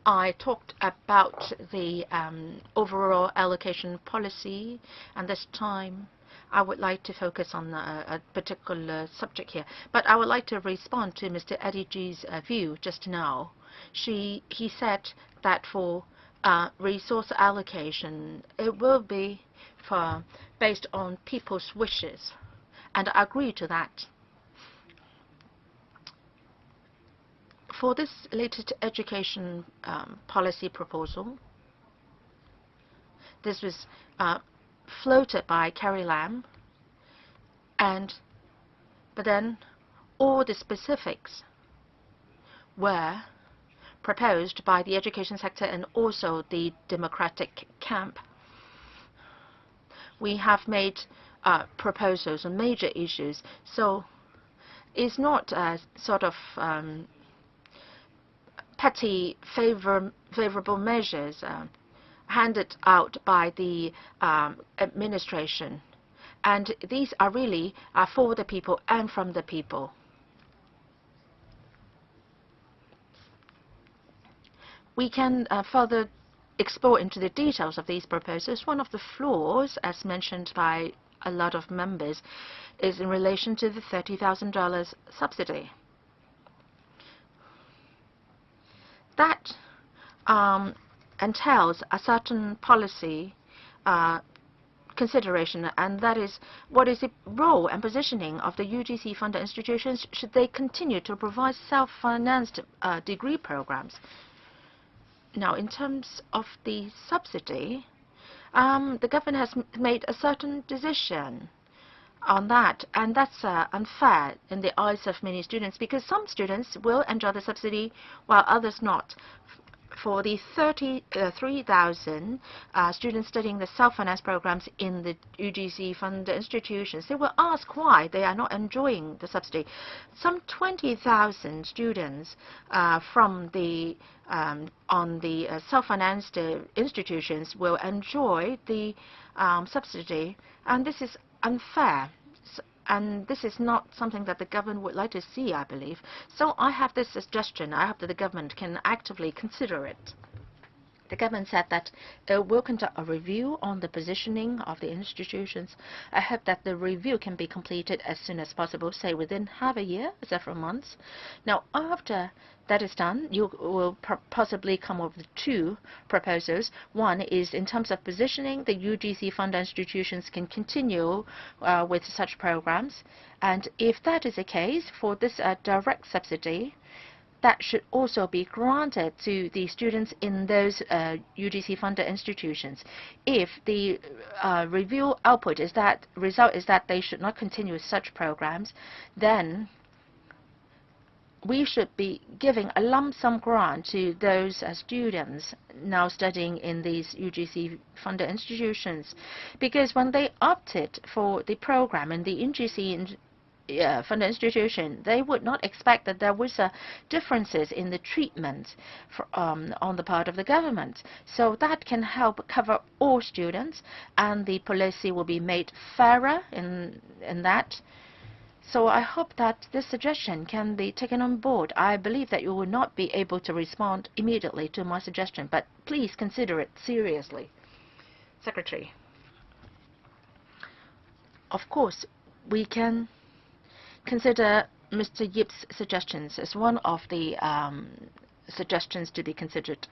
I talked about the overall allocation policy, and this time I would like to focus on a particular subject here. But I would like to respond to Mr. Eddie G's view just now. He said that for resource allocation, it will be based on people's wishes, and I agree to that. For this latest education policy proposal, this was floated by Carrie Lam, but then all the specifics were proposed by the education sector and also the democratic camp. We have made proposals on major issues, so it's not sort of petty favorable measures handed out by the administration. And these are really for the people and from the people. We can further explore into the details of these proposals. One of the flaws, as mentioned by a lot of members, is in relation to the $30,000 subsidy. That entails a certain policy consideration, and that is, what is the role and positioning of the UGC-funded institutions? Should they continue to provide self-financed degree programs? Now, in terms of the subsidy, the government has made a certain decision on that, and that's unfair in the eyes of many students, because some students will enjoy the subsidy while others not. For the 33,000 students studying the self-finance programs in the UGC-funded institutions, they will ask why they are not enjoying the subsidy. Some 20,000 students from the on the self-financed institutions will enjoy the subsidy, and this is unfair. And this is not something that the government would like to see, I believe. So I have this suggestion. I hope that the government can actively consider it. The government said that it will conduct a review on the positioning of the institutions. I hope that the review can be completed as soon as possible, say within half a year, several months. Now, after that is done, you will possibly come up with two proposals. One is in terms of positioning, the UGC-funded institutions can continue with such programs. And if that is the case, for this direct subsidy, that should also be granted to the students in those UGC-funded institutions. If the review output is that result is that they should not continue with such programs, then we should be giving a lump sum grant to those students now studying in these UGC-funded institutions, because when they opted for the program in the UGC funded institution, they would not expect that there was differences in the treatment on the part of the government. So that can help cover all students, and the policy will be made fairer in that. So I hope that this suggestion can be taken on board. I believe that you will not be able to respond immediately to my suggestion, but please consider it seriously. Secretary. Of course, we can consider Mr. Yip's suggestions as one of the suggestions to be considered.